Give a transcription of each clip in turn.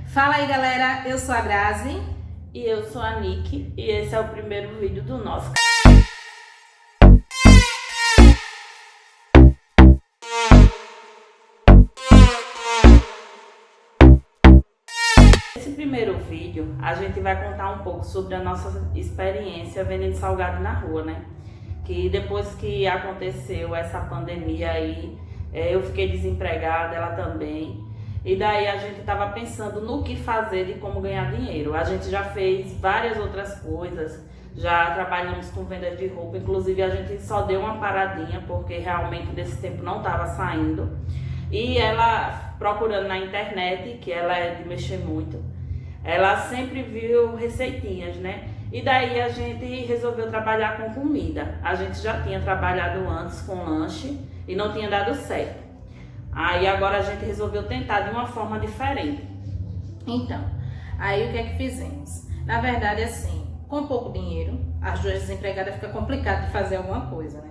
Fala aí, galera, eu sou a Grazi. E eu sou a Nick, e esse é o primeiro vídeo do nosso canal. Nesse primeiro vídeo, a gente vai contar um pouco sobre a nossa experiência vendendo salgado na rua, né? Que depois que aconteceu essa pandemia aí, eu fiquei desempregada, ela também. E daí a gente estava pensando no que fazer e como ganhar dinheiro. A gente já fez várias outras coisas, já trabalhamos com venda de roupa, inclusive a gente só deu uma paradinha porque realmente desse tempo não estava saindo. E ela, procurando na internet, que ela é de mexer muito, ela sempre viu receitinhas, né? E daí a gente resolveu trabalhar com comida. A gente já tinha trabalhado antes com lanche e não tinha dado certo. Aí agora a gente resolveu tentar de uma forma diferente. Então, aí o que é que fizemos? Na verdade, assim, com pouco dinheiro, as duas desempregadas fica complicado de fazer alguma coisa, né?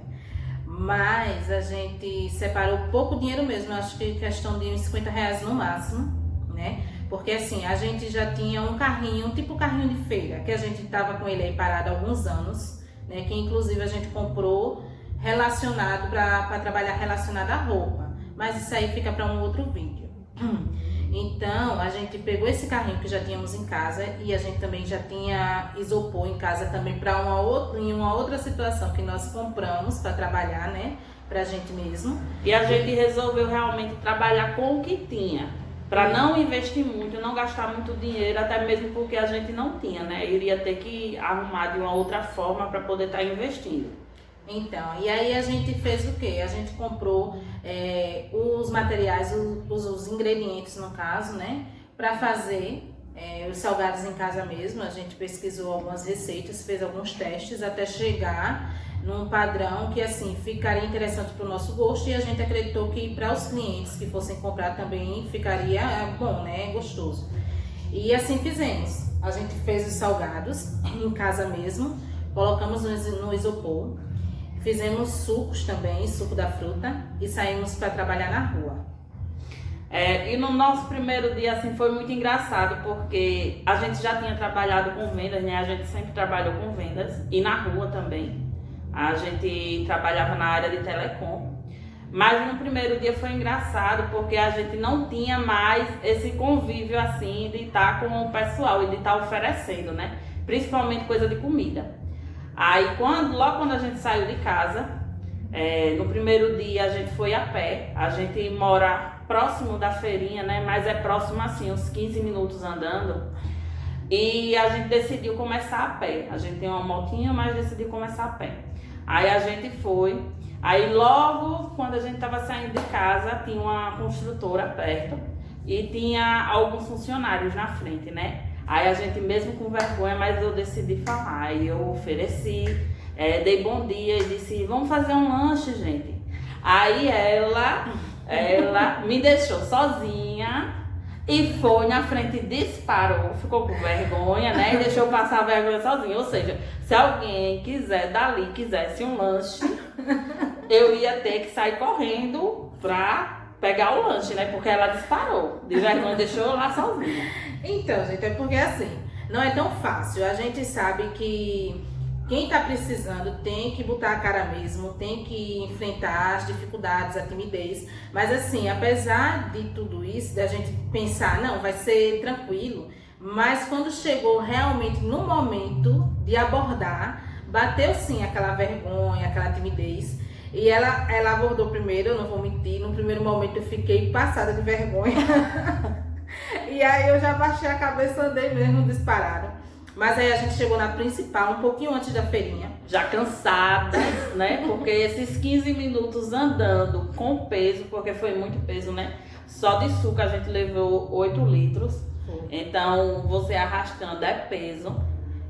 Mas a gente separou pouco dinheiro mesmo, acho que questão de uns R$ 50 no máximo, né? Porque assim, a gente já tinha um carrinho, tipo carrinho de feira, que a gente tava com ele aí parado há alguns anos, né? Que inclusive a gente comprou relacionado para trabalhar relacionado à roupa. Mas isso aí fica para um outro vídeo. Então, a gente pegou esse carrinho que já tínhamos em casa e a gente também já tinha isopor em casa também para em uma outra situação que nós compramos para trabalhar, né? Pra gente mesmo. E a gente resolveu realmente trabalhar com o que tinha, para não investir muito, não gastar muito dinheiro, até mesmo porque a gente não tinha, né? Iria ter que arrumar de uma outra forma para poder estar investindo. Então, e aí a gente fez o quê? A gente comprou os materiais, os ingredientes no caso, né? Para fazer os salgados em casa mesmo. A gente pesquisou algumas receitas, fez alguns testes até chegar num padrão que assim ficaria interessante para o nosso gosto e a gente acreditou que para os clientes que fossem comprar também ficaria bom, né? Gostoso. E assim fizemos. A gente fez os salgados em casa mesmo, colocamos no isopor. Fizemos sucos também, suco da fruta, e saímos para trabalhar na rua. E no nosso primeiro dia assim foi muito engraçado, porque a gente já tinha trabalhado com vendas, né? A gente sempre trabalhou com vendas, e na rua também. A gente trabalhava na área de telecom. Mas no primeiro dia foi engraçado, porque a gente não tinha mais esse convívio assim de estar com o pessoal e de estar oferecendo, né? Principalmente coisa de comida. Aí logo quando a gente saiu de casa, no primeiro dia a gente foi a pé. A gente mora próximo da feirinha, né? Mas é próximo assim, uns 15 minutos andando. E a gente decidiu começar a pé. A gente tem uma motinha, mas decidiu começar a pé. Aí a gente foi. Aí logo quando a gente estava saindo de casa, tinha uma construtora perto e tinha alguns funcionários na frente, né? Aí a gente mesmo com vergonha, mas eu decidi falar. Aí eu ofereci, dei bom dia e disse, vamos fazer um lanche, gente. Aí ela me deixou sozinha e foi na frente, disparou, ficou com vergonha, né? E deixou passar a vergonha sozinha. Ou seja, se alguém quisesse um lanche, eu ia ter que sair correndo pra pegar o lanche, né? Porque ela disparou. De vergonha, deixou eu lá sozinha. Então, gente, é porque assim, não é tão fácil. A gente sabe que quem tá precisando tem que botar a cara mesmo, tem que enfrentar as dificuldades, a timidez. Mas assim, apesar de tudo isso, da gente pensar, não, vai ser tranquilo. Mas quando chegou realmente no momento de abordar, bateu sim aquela vergonha, aquela timidez. E ela abordou primeiro, eu não vou mentir, no primeiro momento eu fiquei passada de vergonha. E aí eu já baixei a cabeça, andei mesmo disparado. Mas aí a gente chegou na principal, um pouquinho antes da feirinha. Já cansada, né? Porque esses 15 minutos andando com peso, porque foi muito peso, né? Só de suco a gente levou 8 litros. Então você arrastando é peso.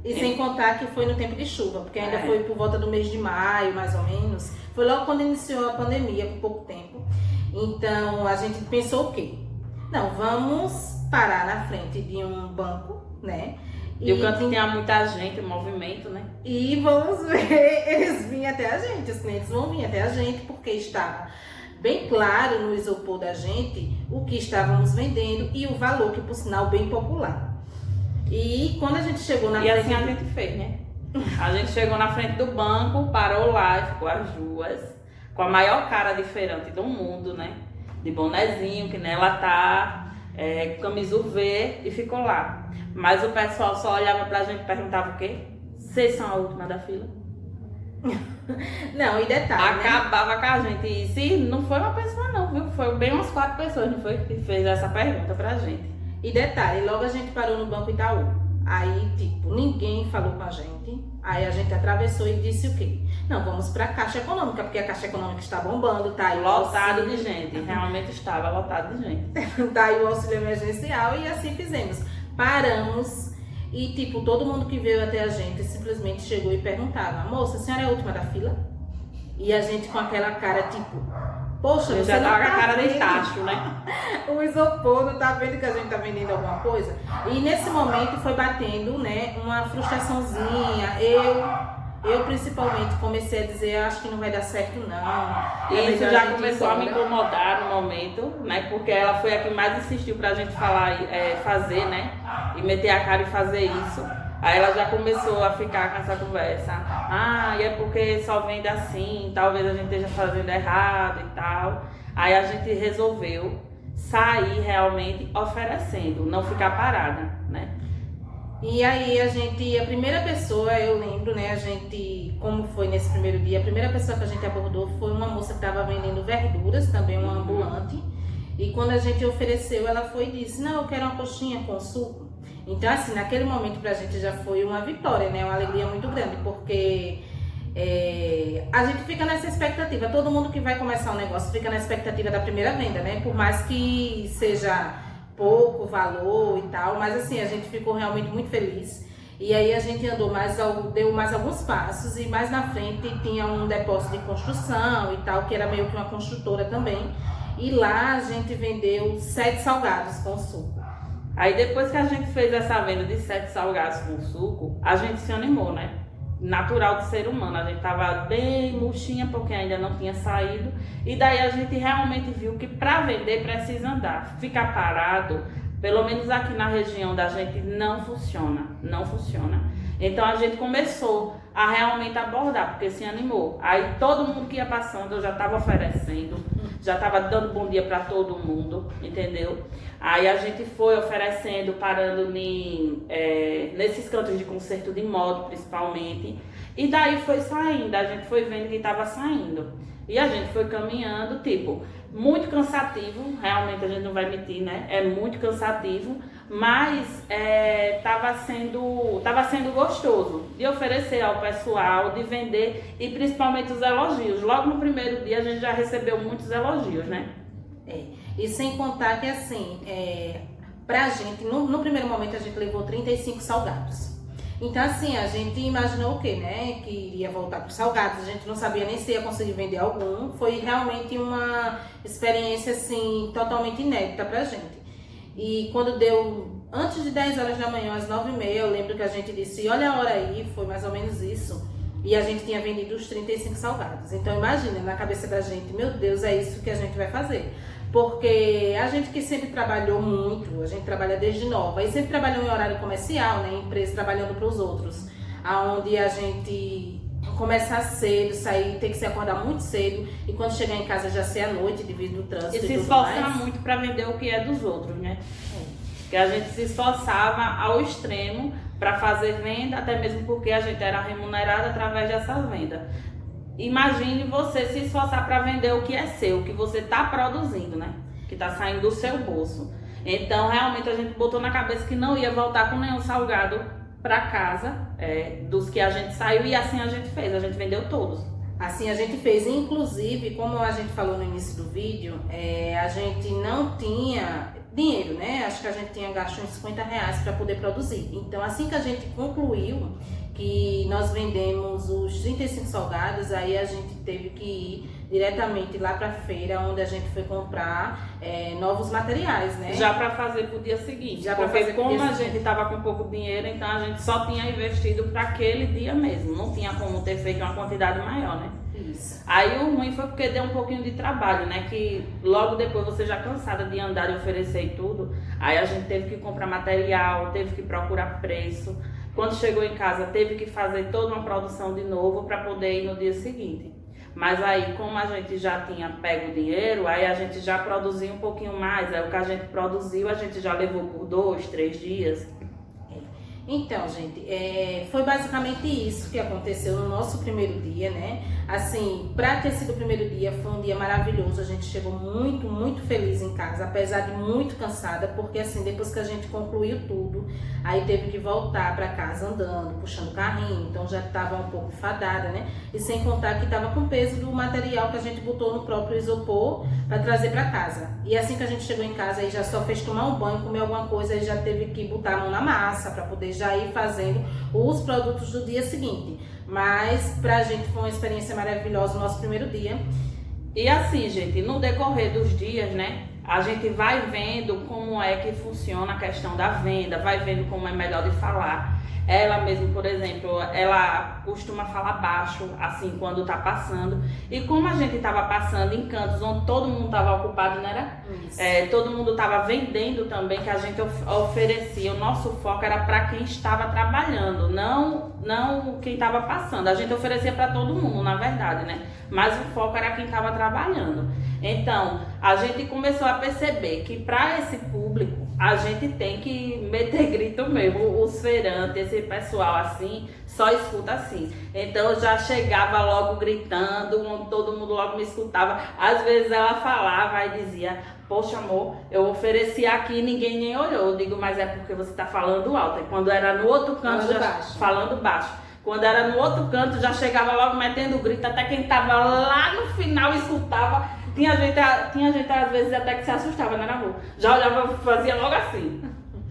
E sem contar que foi no tempo de chuva, porque ainda foi por volta do mês de maio, mais ou menos. Foi logo quando iniciou a pandemia, com pouco tempo. Então a gente pensou o quê? Não, vamos parar na frente de um banco, né? E o canto tinha muita gente, movimento, né? E vamos ver eles virem até a gente, os clientes vão vir até a gente, porque estava bem claro no isopor da gente o que estávamos vendendo e o valor, que por sinal bem popular. E quando a gente chegou na frente... E assim a gente fez, né? A gente chegou na frente do banco, parou lá e ficou as duas, com a maior cara de feirante do mundo, né? De bonezinho, que nela tá, camisa UV, e ficou lá. Mas o pessoal só olhava pra gente e perguntava o quê? Vocês são a última da fila? Não, e detalhe, acabava com a gente. E se não foi uma pessoa não, viu? Foi bem umas 4 pessoas, não foi? Que fez essa pergunta pra gente. E detalhe, logo a gente parou no Banco Itaú. Aí, tipo, ninguém falou com a gente. Aí a gente atravessou e disse o quê? Não, vamos pra Caixa Econômica, porque a Caixa Econômica está bombando, tá aí lotado de gente, realmente estava lotado de gente. Tá aí o auxílio emergencial e assim fizemos. Paramos e, tipo, todo mundo que veio até a gente simplesmente chegou e perguntava: moça, a senhora é a última da fila? E a gente com aquela cara, tipo, poxa, eu você já não tava tá com a cara vendo de tacho, né? O isopor, não tá vendo que a gente tá vendendo alguma coisa? E nesse momento foi batendo, né, uma frustraçãozinha. Eu principalmente comecei a dizer, acho que não vai dar certo não. E isso já começou a me incomodar no momento, né? Porque ela foi a que mais insistiu pra gente falar, fazer, né? E meter a cara e fazer isso. Aí ela já começou a ficar com essa conversa. Ah, e é porque só vende assim, talvez a gente esteja fazendo errado e tal. Aí a gente resolveu sair realmente oferecendo, não ficar parada, né? E aí a primeira pessoa, eu lembro, né, como foi nesse primeiro dia, a primeira pessoa que a gente abordou foi uma moça que estava vendendo verduras, também uma ambulante. E quando a gente ofereceu, ela foi e disse, não, eu quero uma coxinha com suco. Então, assim, naquele momento pra gente já foi uma vitória, né, uma alegria muito grande, porque a gente fica nessa expectativa, todo mundo que vai começar um negócio fica na expectativa da primeira venda, né, por mais que seja pouco valor e tal, mas assim, a gente ficou realmente muito feliz. E aí a gente deu mais alguns passos e mais na frente tinha um depósito de construção e tal, que era meio que uma construtora também. E lá a gente vendeu 7 salgados com suco. Aí depois que a gente fez essa venda de 7 salgados com suco, a gente se animou, né? Natural de ser humano, a gente tava bem murchinha porque ainda não tinha saído, e daí a gente realmente viu que para vender precisa andar, ficar parado, pelo menos aqui na região da gente não funciona. Então a gente começou a realmente abordar, porque se animou. Aí todo mundo que ia passando eu já estava oferecendo, já estava dando bom dia para todo mundo, entendeu? Aí a gente foi oferecendo, parando nesses cantos de conserto de moto, principalmente. E daí foi saindo, a gente foi vendo que estava saindo. E a gente foi caminhando, tipo, muito cansativo, realmente a gente não vai mentir, né? É muito cansativo, mas estava sendo gostoso de oferecer ao pessoal, de vender e principalmente os elogios. Logo no primeiro dia a gente já recebeu muitos elogios, né? E sem contar que assim, pra gente, no primeiro momento a gente levou 35 salgados. Então assim, a gente imaginou o quê, né? Que iria voltar para os salgados, a gente não sabia nem se ia conseguir vender algum. Foi realmente uma experiência assim, totalmente inédita pra gente. E quando deu, antes de 10 horas da manhã, às 9h30, eu lembro que a gente disse, olha a hora aí, foi mais ou menos isso. E a gente tinha vendido os 35 salgados. Então imagina, na cabeça da gente, meu Deus, é isso que a gente vai fazer. Porque a gente que sempre trabalhou muito, a gente trabalha desde nova, e sempre trabalhou em horário comercial, né, empresa trabalhando para os outros, aonde a gente começar cedo, sair, ter que se acordar muito cedo, e quando chegar em casa já ser à noite, devido ao trânsito e se esforçar muito para vender o que é dos outros, né? Porque a gente se esforçava ao extremo para fazer venda, até mesmo porque a gente era remunerada através dessa venda. Imagine você se esforçar para vender o que é seu, o que você está produzindo, né? Que está saindo do seu bolso. Então, realmente, a gente botou na cabeça que não ia voltar com nenhum salgado para casa, dos que a gente saiu, e assim a gente fez, a gente vendeu todos. Assim a gente fez, inclusive, como a gente falou no início do vídeo, a gente não tinha dinheiro, né? Acho que a gente tinha gasto uns R$50 para poder produzir. Então, assim que a gente concluiu que nós vendemos os 35 salgados, aí a gente teve que ir diretamente lá para a feira, onde a gente foi comprar novos materiais, né? Já para fazer para o dia seguinte. Já para fazer, como a gente estava com pouco dinheiro, então a gente só tinha investido para aquele dia mesmo. Não tinha como ter feito uma quantidade maior, né? Isso. Aí o ruim foi porque deu um pouquinho de trabalho, né? Que logo depois você já cansada de andar e oferecer e tudo, aí a gente teve que comprar material, teve que procurar preço. Quando chegou em casa, teve que fazer toda uma produção de novo para poder ir no dia seguinte. Mas aí, como a gente já tinha pego o dinheiro, aí a gente já produziu um pouquinho mais. Aí o que a gente produziu, a gente já levou por 2, 3 dias. Então, gente, foi basicamente isso que aconteceu no nosso primeiro dia, né? Assim, pra ter sido o primeiro dia, foi um dia maravilhoso. A gente chegou muito, muito feliz em casa, apesar de muito cansada, porque assim, depois que a gente concluiu tudo, aí teve que voltar pra casa andando, puxando o carrinho, então já tava um pouco fadada, né? E sem contar que tava com o peso do material que a gente botou no próprio isopor pra trazer pra casa. E assim que a gente chegou em casa, aí já só fez tomar um banho, comer alguma coisa, aí já teve que botar a mão na massa pra poder já ir fazendo os produtos do dia seguinte. Mas pra gente foi uma experiência maravilhosa o nosso primeiro dia. E assim, gente, no decorrer dos dias, né, a gente vai vendo como é que funciona a questão da venda, vai vendo como é melhor de falar. Ela mesmo, por exemplo, ela costuma falar baixo, assim, quando tá passando. E como a gente tava passando em cantos onde todo mundo tava ocupado, não era? Todo mundo tava vendendo também, que a gente oferecia. O nosso foco era para quem estava trabalhando, não quem tava passando. A gente oferecia para todo mundo, na verdade, né? Mas o foco era quem tava trabalhando. Então, a gente começou a perceber que para esse público, a gente tem que meter grito mesmo. Os feirantes, esse pessoal assim, só escuta assim. Então, eu já chegava logo gritando, todo mundo logo me escutava. Às vezes ela falava e dizia: poxa, amor, eu ofereci aqui e ninguém nem olhou. Eu digo: mas é porque você tá falando alto. E quando era no outro canto, falando baixo. Quando era no outro canto, já chegava logo metendo grito, até quem tava lá no final escutava. Tinha gente às vezes até que se assustava, né, na rua. Já olhava, fazia logo assim.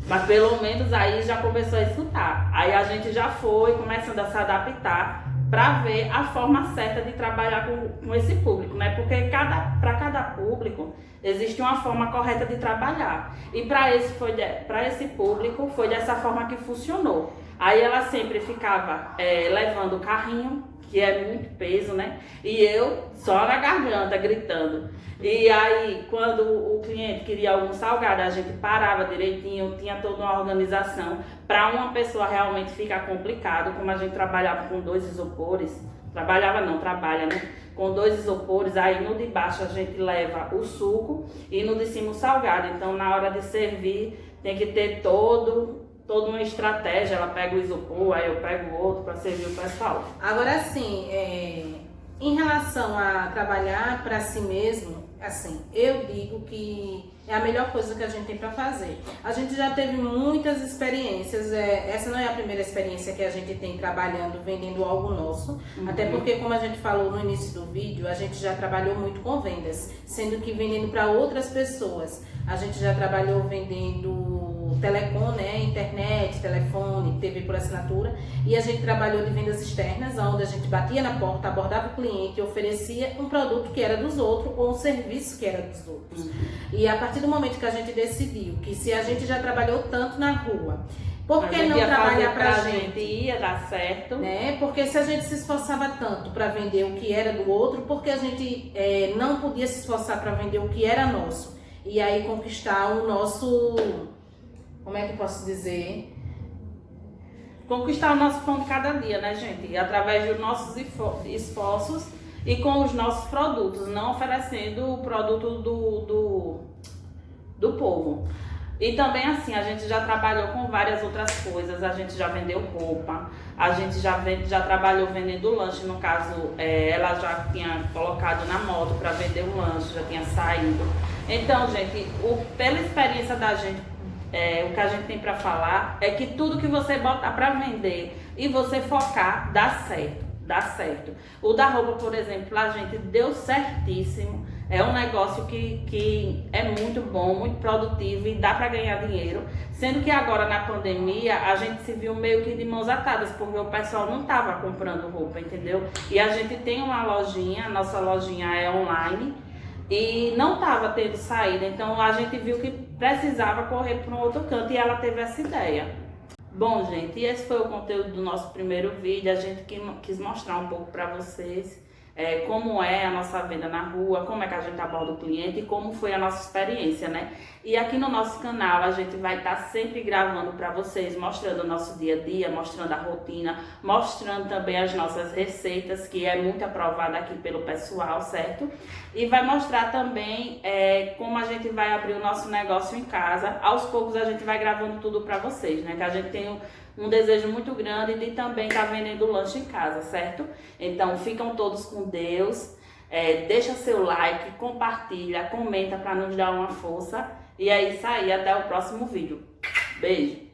Mas pelo menos aí já começou a escutar. Aí a gente já foi começando a se adaptar para ver a forma certa de trabalhar com esse público, né? Porque para cada público existe uma forma correta de trabalhar. E para esse público foi dessa forma que funcionou. Aí ela sempre ficava levando o carrinho, que é muito peso, né? E eu só na garganta, gritando. E aí, quando o cliente queria algum salgado, a gente parava direitinho, tinha toda uma organização. Para uma pessoa realmente ficar complicado, como a gente trabalhava com 2 isopores, trabalha, né? Com 2 isopores, aí no de baixo a gente leva o suco e no de cima o salgado. Então, na hora de servir, tem que ter toda uma estratégia. Ela pega o isopor, aí eu pego o outro para servir o pessoal. Agora, assim, em relação a trabalhar para si mesmo, assim, eu digo que é a melhor coisa que a gente tem para fazer. A gente já teve muitas experiências, essa não é a primeira experiência que a gente tem trabalhando, vendendo algo nosso, até porque, como a gente falou no início do vídeo, a gente já trabalhou muito com vendas, sendo que vendendo para outras pessoas. A gente já trabalhou vendendo telecom, né, internet, telefone, TV por assinatura, e a gente trabalhou de vendas externas, onde a gente batia na porta, abordava o cliente e oferecia um produto que era dos outros ou um serviço que era dos outros. E a partir do momento que a gente decidiu que se a gente já trabalhou tanto na rua, por que não trabalhar pra gente? Ia dar certo. Né? Porque se a gente se esforçava tanto para vender o que era do outro, porque a gente não podia se esforçar para vender o que era nosso? E aí conquistar o nosso, como é que eu posso dizer? Conquistar o nosso pão de cada dia, né, gente? Através dos nossos esforços e com os nossos produtos, não oferecendo o produto do povo. E também assim, a gente já trabalhou com várias outras coisas, a gente já vendeu roupa, a gente já trabalhou vendendo lanche, no caso, ela já tinha colocado na moto para vender o lanche, já tinha saído. Então, gente, pela experiência da gente, o que a gente tem para falar é que tudo que você botar para vender e você focar, dá certo. O da roupa, por exemplo, a gente deu certíssimo. É um negócio que é muito bom, muito produtivo e dá para ganhar dinheiro. Sendo que agora na pandemia a gente se viu meio que de mãos atadas, porque o pessoal não estava comprando roupa, entendeu? E a gente tem uma lojinha, a nossa lojinha é online e não estava tendo saída. Então a gente viu que precisava correr para um outro canto e ela teve essa ideia. Bom, gente, esse foi o conteúdo do nosso primeiro vídeo. A gente quis mostrar um pouco para vocês como é a nossa venda na rua, como é que a gente aborda o cliente e como foi a nossa experiência, né? E aqui no nosso canal a gente vai estar sempre gravando para vocês, mostrando o nosso dia a dia, mostrando a rotina, mostrando também as nossas receitas, que é muito aprovada aqui pelo pessoal, certo? E vai mostrar também como a gente vai abrir o nosso negócio em casa. Aos poucos a gente vai gravando tudo para vocês, né? Que a gente tem um desejo muito grande de também estar vendendo lanche em casa, certo? Então ficam todos com Deus, deixa seu like, compartilha, comenta para nos dar uma força. E é isso aí, até o próximo vídeo. Beijo!